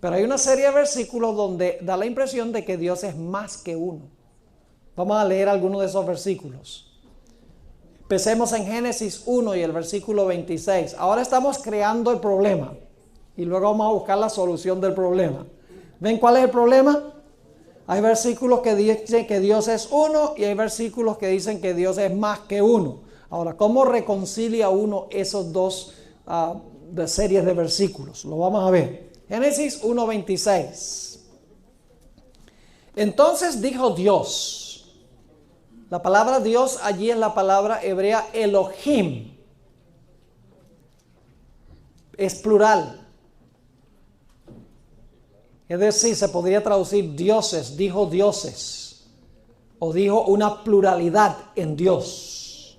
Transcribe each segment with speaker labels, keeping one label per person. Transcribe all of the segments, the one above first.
Speaker 1: Pero hay una serie de versículos donde da la impresión de que Dios es más que uno. Vamos a leer algunos de esos versículos. Empecemos en Génesis 1 y el versículo 26. Ahora estamos creando el problema y luego vamos a buscar la solución del problema. ¿Ven cuál es el problema? Hay versículos que dicen que Dios es uno y hay versículos que dicen que Dios es más que uno. Ahora, ¿cómo reconcilia uno esos dos de series de versículos? Lo vamos a ver. Génesis 1:26. Entonces dijo Dios. La palabra Dios allí es la palabra hebrea Elohim. Es plural. Es decir, se podría traducir dioses, dijo dioses. O dijo una pluralidad en Dios.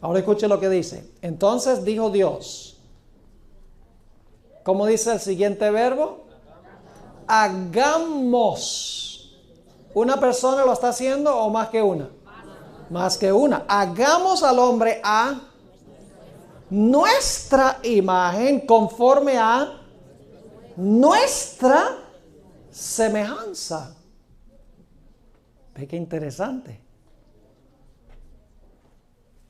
Speaker 1: Ahora escuche lo que dice. Entonces dijo Dios. ¿Cómo dice el siguiente verbo? Hagamos. ¿Una persona lo está haciendo o más que una? Más que una. Hagamos al hombre a nuestra imagen, conforme a nuestra semejanza. Ve qué interesante.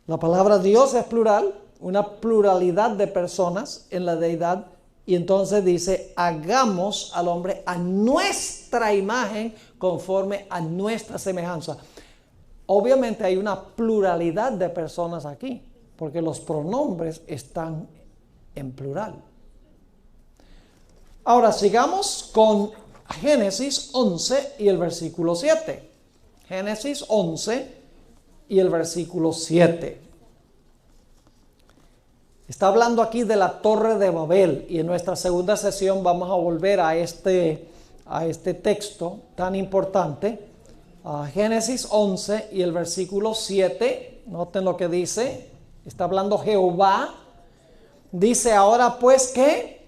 Speaker 1: La palabra Dios es plural, una pluralidad de personas en la deidad. Y entonces dice, hagamos al hombre a nuestra imagen, conforme a nuestra semejanza. Obviamente hay una pluralidad de personas aquí, porque los pronombres están en plural. Ahora sigamos con Génesis 11 y el versículo 7. Génesis 11 y el versículo 7. Está hablando aquí de la Torre de Babel y en nuestra segunda sesión vamos a volver a este texto tan importante. Génesis 11 y el versículo 7. Noten lo que dice. Está hablando Jehová. Dice ahora pues que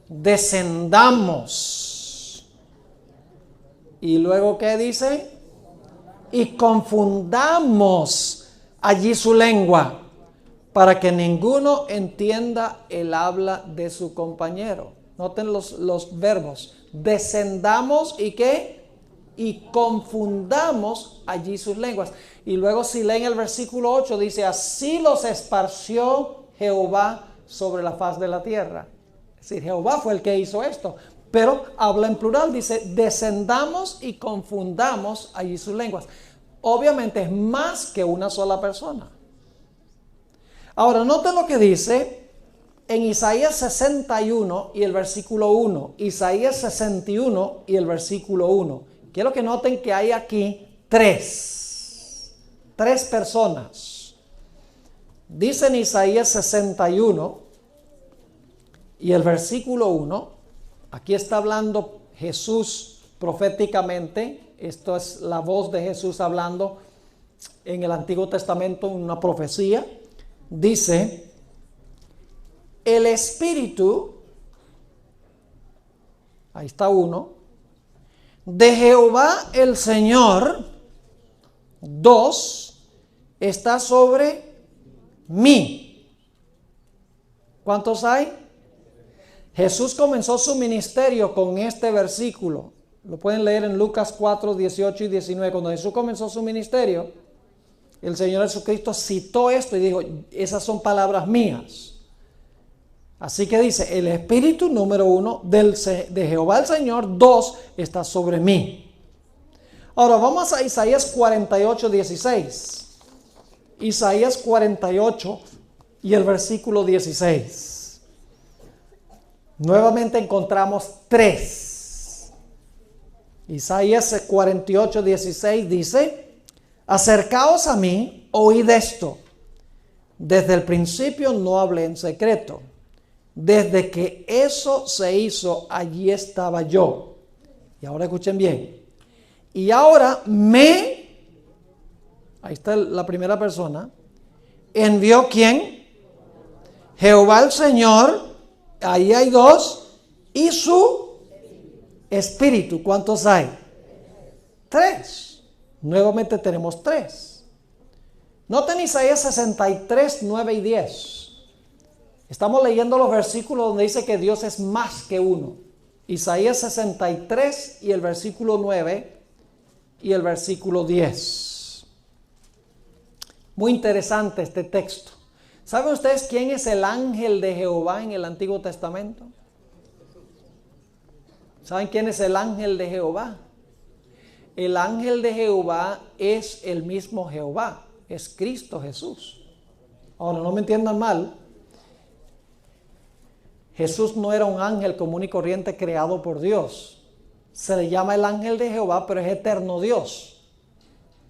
Speaker 1: descendamos. Y luego ¿qué dice? Y confundamos allí su lengua, para que ninguno entienda el habla de su compañero. Noten los verbos. Descendamos y ¿qué? Y confundamos allí sus lenguas. Y luego si leen el versículo 8 dice, así los esparció Jehová sobre la faz de la tierra. Es decir, Jehová fue el que hizo esto. Pero habla en plural, dice, descendamos y confundamos allí sus lenguas. Obviamente es más que una sola persona. Ahora, noten lo que dice en Isaías 61 y el versículo 1. Isaías 61 y el versículo 1. Quiero que noten que hay aquí tres personas. Dice en Isaías 61 y el versículo 1. Aquí está hablando Jesús proféticamente. Esto es la voz de Jesús hablando en el Antiguo Testamento, una profecía. Dice, el Espíritu, ahí está uno, de Jehová el Señor, 2, está sobre mí. ¿Cuántos hay? Jesús comenzó su ministerio con este versículo. Lo pueden leer en Lucas 4, 18 y 19. Cuando Jesús comenzó su ministerio, el Señor Jesucristo citó esto y dijo, esas son palabras mías. Así que dice, el Espíritu número 1 de Jehová el Señor, 2 está sobre mí. Ahora vamos a Isaías 48, 16. Isaías 48 y el versículo 16. Nuevamente encontramos 3. Isaías 48, 16 dice, acercaos a mí, oíd esto. Desde el principio no hablé en secreto. Desde que eso se hizo, allí estaba yo. Y ahora escuchen bien. Y ahora ahí está la primera persona, envió ¿quién? Jehová el Señor, ahí hay 2, y su Espíritu. ¿Cuántos hay? 3. Nuevamente tenemos 3. Noten Isaías 63, 9 y 10. Estamos leyendo los versículos donde dice que Dios es más que uno. Isaías 63 y el versículo 9 y el versículo 10. Muy interesante este texto. ¿Saben ustedes quién es el ángel de Jehová en el Antiguo Testamento? ¿Saben quién es el ángel de Jehová? El ángel de Jehová es el mismo Jehová, es Cristo Jesús. Ahora, no me entiendan mal. Jesús no era un ángel común y corriente creado por Dios. Se le llama el ángel de Jehová, pero es eterno Dios.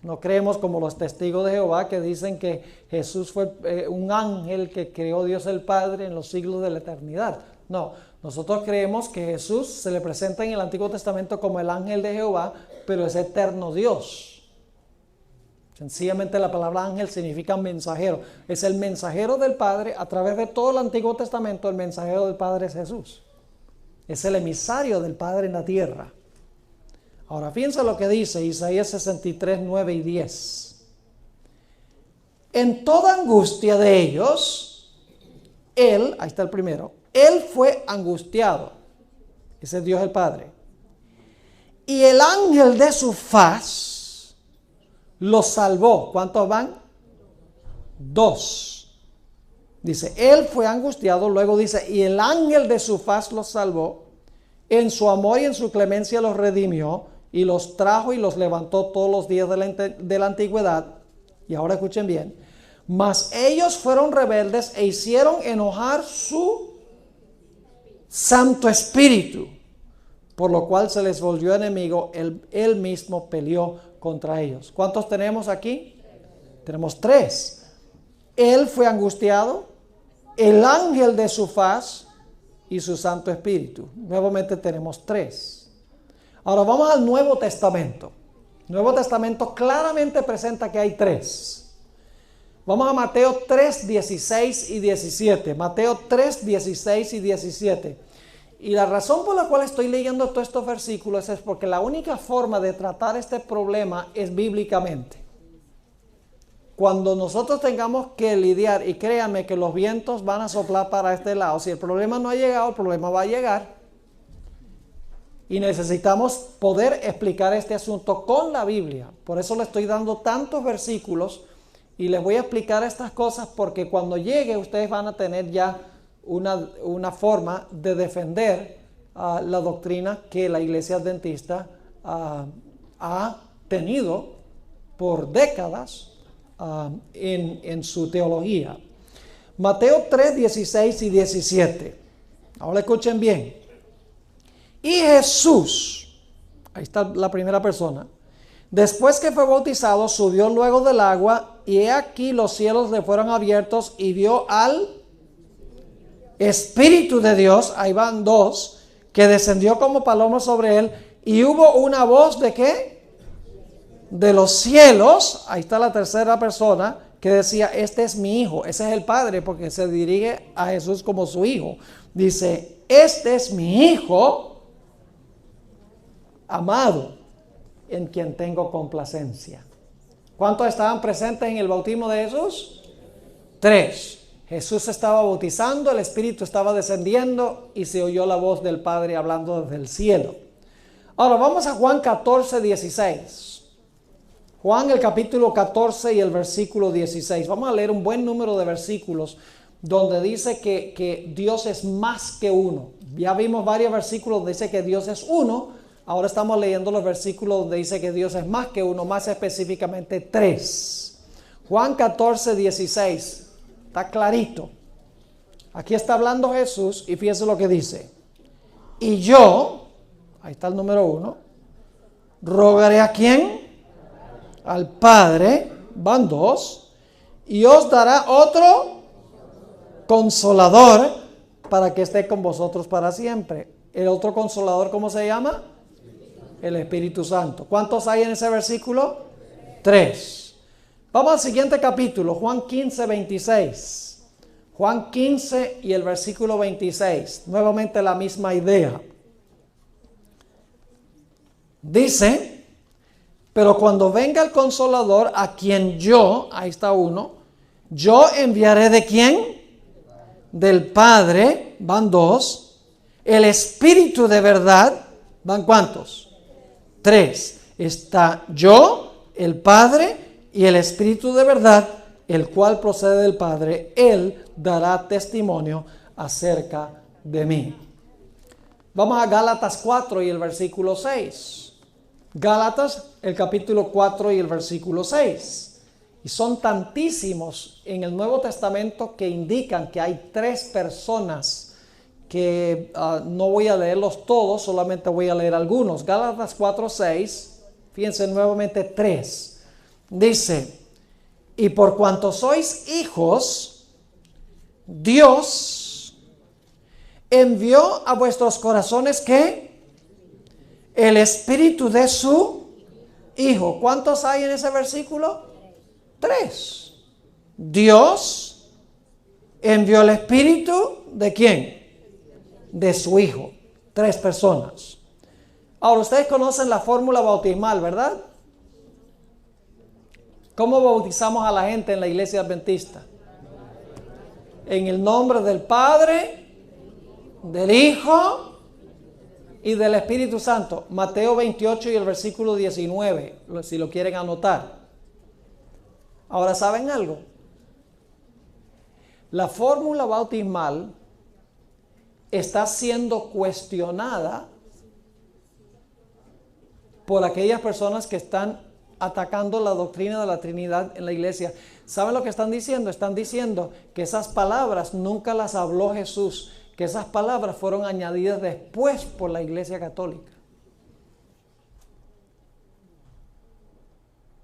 Speaker 1: No creemos como los testigos de Jehová que dicen que Jesús fue un ángel que creó Dios el Padre en los siglos de la eternidad. No, nosotros creemos que Jesús se le presenta en el Antiguo Testamento como el ángel de Jehová, pero es eterno Dios. Sencillamente la palabra ángel significa mensajero. Es el mensajero del Padre. A través de todo el Antiguo Testamento, el mensajero del Padre es Jesús. Es el emisario del Padre en la tierra. Ahora, fíjense lo que dice Isaías 63, 9 y 10. En toda angustia de ellos, él, ahí está el primero, él fue angustiado. Ese es Dios el Padre. Y el ángel de su faz los salvó. ¿Cuántos van? 2. Dice, él fue angustiado, luego dice, y el ángel de su faz los salvó. En su amor y en su clemencia los redimió y los trajo y los levantó todos los días de la antigüedad. Y ahora escuchen bien. Mas ellos fueron rebeldes e hicieron enojar su Santo Espíritu, por lo cual se les volvió enemigo. Él mismo peleó contra ellos. ¿Cuántos tenemos aquí? Tenemos 3. Él fue angustiado, el ángel de su faz y su Santo Espíritu. Nuevamente tenemos 3. Ahora vamos al Nuevo Testamento. El Nuevo Testamento claramente presenta que hay 3. Vamos a Mateo 3, 16 y 17. Mateo 3, 16 y 17. Y la razón por la cual estoy leyendo todos estos versículos es porque la única forma de tratar este problema es bíblicamente. Cuando nosotros tengamos que lidiar, y créanme que los vientos van a soplar para este lado, si el problema no ha llegado, el problema va a llegar. Y necesitamos poder explicar este asunto con la Biblia. Por eso le estoy dando tantos versículos y les voy a explicar estas cosas porque cuando llegue ustedes van a tener ya una forma de defender la doctrina que la Iglesia Adventista ha tenido por décadas en su teología. Mateo 3, 16 y 17. Ahora escuchen bien. Y Jesús, ahí está la primera persona, después que fue bautizado, subió luego del agua, y he aquí los cielos le fueron abiertos, y vio al Espíritu de Dios, ahí van 2, que descendió como paloma sobre él, y hubo una voz ¿de qué? De los cielos, ahí está la tercera persona, que decía, este es mi hijo. Ese es el Padre, porque se dirige a Jesús como su hijo. Dice, este es mi hijo amado, en quien tengo complacencia. ¿Cuántos estaban presentes en el bautismo de Jesús? 3. Jesús estaba bautizando, el Espíritu estaba descendiendo y se oyó la voz del Padre hablando desde el cielo. Ahora vamos a Juan 14, 16. Juan el capítulo 14 y el versículo 16. Vamos a leer un buen número de versículos donde dice que Dios es más que uno. Ya vimos varios versículos donde dice que Dios es uno. Ahora estamos leyendo los versículos donde dice que Dios es más que uno, más específicamente 3. Juan 14, 16. Está clarito. Aquí está hablando Jesús y fíjense lo que dice. Y yo, ahí está el número 1, rogaré a ¿quién? Al Padre, van 2, y os dará otro consolador para que esté con vosotros para siempre. El otro consolador, ¿cómo se llama? El Espíritu Santo. ¿Cuántos hay en ese versículo? 3. Vamos al siguiente capítulo, Juan 15, 26. Juan 15 y el versículo 26. Nuevamente la misma idea. Dice, pero cuando venga el Consolador, a quien yo, ahí está uno, yo enviaré ¿de quién? del Padre, van 2. El Espíritu de verdad, van ¿cuántos? 3. Está yo, el Padre y el Espíritu de verdad, el cual procede del Padre. Él dará testimonio acerca de mí. Vamos a Gálatas 4 y el versículo 6. Gálatas, el capítulo 4 y el versículo 6. Y son tantísimos en el Nuevo Testamento que indican que hay 3 personas que no voy a leerlos todos, solamente voy a leer algunos. Gálatas 4, 6, fíjense nuevamente 3. Dice, y por cuanto sois hijos, Dios envió a vuestros corazones ¿qué? El espíritu de su Hijo. ¿Cuántos hay en ese versículo? 3. Dios envió el espíritu ¿de quién? De su Hijo. 3 personas. Ahora, ustedes conocen la fórmula bautismal, ¿verdad? ¿Cómo bautizamos a la gente en la iglesia adventista? En el nombre del Padre, del Hijo y del Espíritu Santo. Mateo 28 y el versículo 19, si lo quieren anotar. Ahora, ¿saben algo? La fórmula bautismal está siendo cuestionada por aquellas personas que están atacando la doctrina de la Trinidad en la iglesia. ¿Saben lo que están diciendo? Están diciendo que esas palabras nunca las habló Jesús, que esas palabras fueron añadidas después por la Iglesia Católica.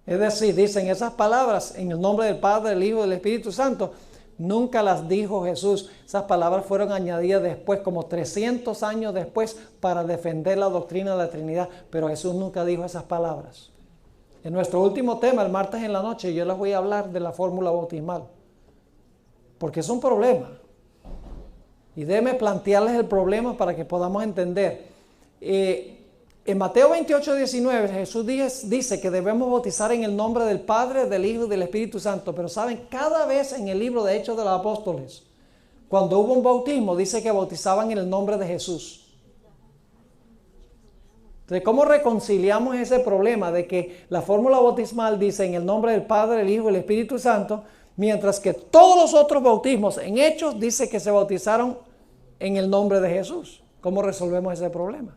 Speaker 1: Es decir, dicen esas palabras en el nombre del Padre, del Hijo y del Espíritu Santo, nunca las dijo Jesús. Esas palabras fueron añadidas después, como 300 años después, para defender la doctrina de la Trinidad. Pero Jesús nunca dijo esas palabras. En nuestro último tema, el martes en la noche, yo les voy a hablar de la fórmula bautismal. Porque es un problema. Y déjenme plantearles el problema para que podamos entender. En Mateo 28, 19, Jesús dice que debemos bautizar en el nombre del Padre, del Hijo y del Espíritu Santo. Pero saben, cada vez en el libro de Hechos de los Apóstoles, cuando hubo un bautismo, dice que bautizaban en el nombre de Jesús. Entonces, ¿cómo reconciliamos ese problema de que la fórmula bautismal dice en el nombre del Padre, el Hijo y el Espíritu Santo, mientras que todos los otros bautismos en Hechos dice que se bautizaron en el nombre de Jesús? ¿Cómo resolvemos ese problema?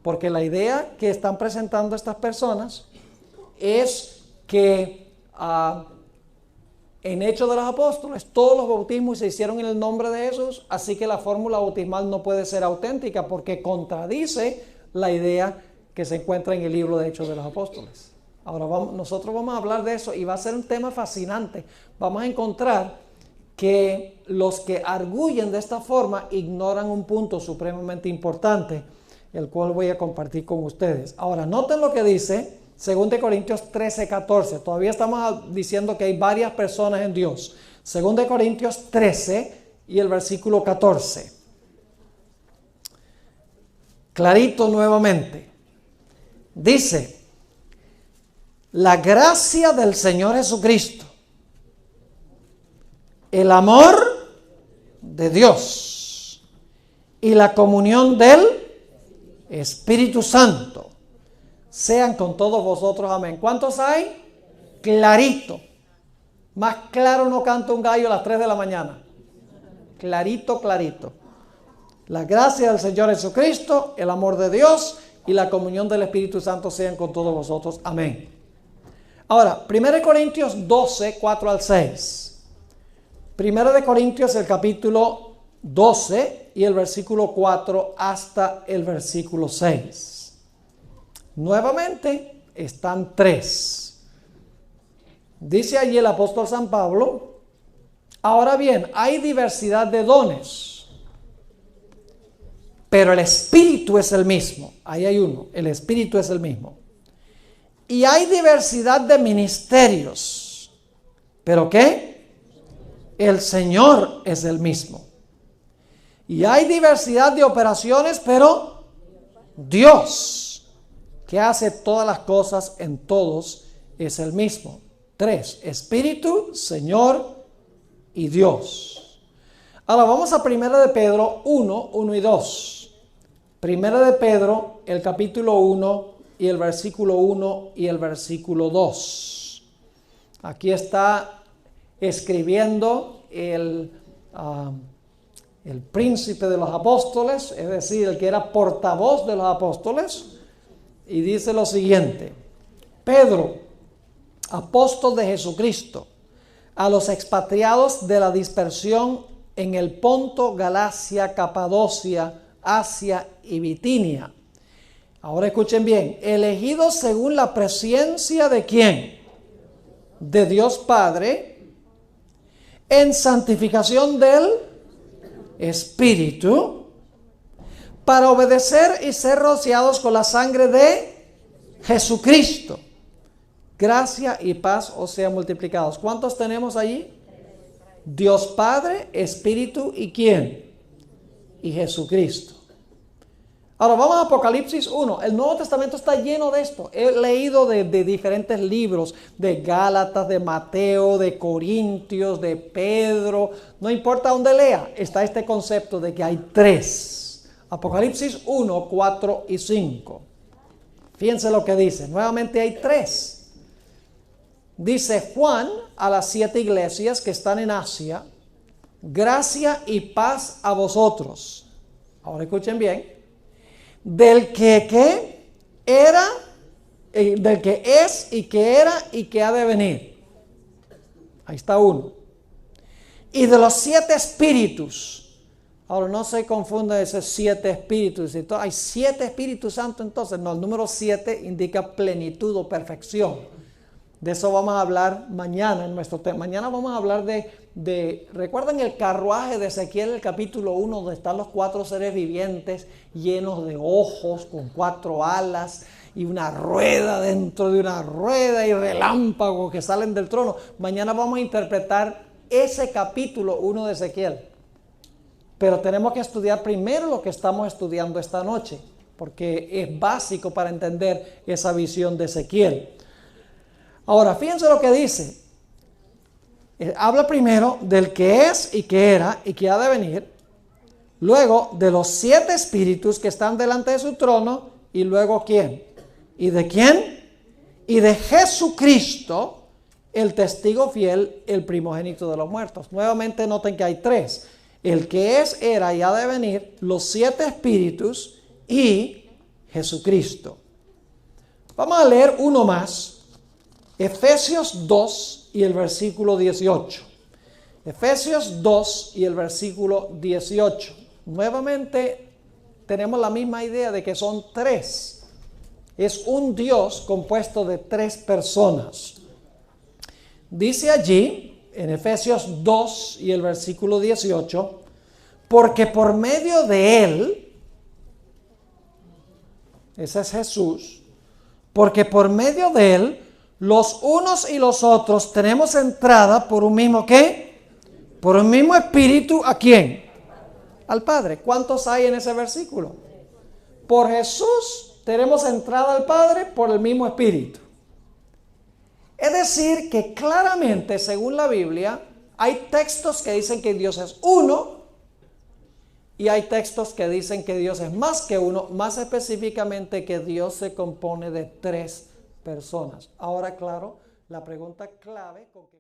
Speaker 1: Porque la idea que están presentando estas personas es que en Hechos de los Apóstoles todos los bautismos se hicieron en el nombre de Jesús, así que la fórmula bautismal no puede ser auténtica porque contradice la idea que se encuentra en el libro de Hechos de los Apóstoles. Ahora nosotros vamos a hablar de eso y va a ser un tema fascinante. Vamos a encontrar que los que arguyen de esta forma ignoran un punto supremamente importante, el cual voy a compartir con ustedes. Ahora, noten lo que dice 2 Corintios 13, 14. Todavía estamos diciendo que hay varias personas en Dios. 2 Corintios 13 y el versículo 14. Clarito nuevamente. Dice, la gracia del Señor Jesucristo, el amor de Dios y la comunión del Espíritu Santo sean con todos vosotros. Amén. ¿Cuántos hay? Clarito. Más claro no canta un gallo a las 3 de la mañana. Clarito, clarito. La gracia del Señor Jesucristo, el amor de Dios y la comunión del Espíritu Santo sean con todos vosotros. Amén. Ahora, 1 Corintios 12, 4 al 6. 1 Corintios, el capítulo 12 y el versículo 4 hasta el versículo 6. Nuevamente están 3. Dice allí el apóstol San Pablo, ahora bien, hay diversidad de dones, pero el Espíritu es el mismo. Ahí hay uno, el Espíritu es el mismo. Y hay diversidad de ministerios, pero ¿qué? El Señor es el mismo. Y hay diversidad de operaciones, pero Dios, que hace todas las cosas en todos, es el mismo. 3. Espíritu, Señor y Dios. Ahora vamos a 1 de Pedro 1, 1 y 2. 1 de Pedro, el capítulo 1 y el versículo 1 y el versículo 2. Aquí está escribiendo el príncipe de los apóstoles, es decir, el que era portavoz de los apóstoles, y dice lo siguiente: Pedro, apóstol de Jesucristo, a los expatriados de la dispersión en el Ponto, Galacia, Capadocia, Asia y Bitinia. Ahora escuchen bien: elegidos según la presciencia de ¿quién? De Dios Padre, en santificación del Espíritu, para obedecer y ser rociados con la sangre de Jesucristo. Gracia y paz os sean multiplicados. ¿Cuántos tenemos allí? Dios Padre, Espíritu y ¿quién? Y Jesucristo. Ahora vamos a Apocalipsis 1. El Nuevo Testamento está lleno de esto. He leído de diferentes libros, de Gálatas, de Mateo, de Corintios, de Pedro. No importa dónde lea, está este concepto de que hay tres. Apocalipsis 1, 4 y 5. Fíjense lo que dice. Nuevamente hay tres. Dice Juan a las 7 iglesias que están en Asia: gracia y paz a vosotros. Ahora escuchen bien. Del que era, del que es y que era y que ha de venir. Ahí está uno. Y de los 7 espíritus. Ahora no se confunda esos 7 espíritus. Hay 7 Espíritus Santos entonces. No, el número 7 indica plenitud o perfección. De eso vamos a hablar mañana en nuestro tema. Mañana vamos a hablar ¿recuerdan el carruaje de Ezequiel, el capítulo 1, donde están los 4 seres vivientes llenos de ojos, con 4 alas y una rueda dentro de una rueda y relámpagos que salen del trono? Mañana vamos a interpretar ese capítulo 1 de Ezequiel. Pero tenemos que estudiar primero lo que estamos estudiando esta noche, porque es básico para entender esa visión de Ezequiel. Ahora, fíjense lo que dice. Habla primero del que es y que era y que ha de venir. Luego de los 7 espíritus que están delante de su trono. Y luego ¿quién? ¿Y de quién? Y de Jesucristo, el testigo fiel, el primogénito de los muertos. Nuevamente noten que hay 3. El que es, era y ha de venir, los 7 espíritus y Jesucristo. Vamos a leer uno más. Efesios 2 y el versículo 18. Efesios 2 y el versículo 18. Nuevamente tenemos la misma idea de que son 3. Es un Dios compuesto de 3 personas. Dice allí, en Efesios 2 y el versículo 18, porque por medio de Él, ese es Jesús, porque por medio de Él, los unos y los otros tenemos entrada por un mismo ¿qué? Por un mismo espíritu. ¿A quién? Al Padre. ¿Cuántos hay en ese versículo? Por Jesús tenemos entrada al Padre por el mismo espíritu. Es decir, que claramente, según la Biblia, hay textos que dicen que Dios es uno y hay textos que dicen que Dios es más que uno, más específicamente que Dios se compone de 3 personas. Ahora, claro, la pregunta clave con que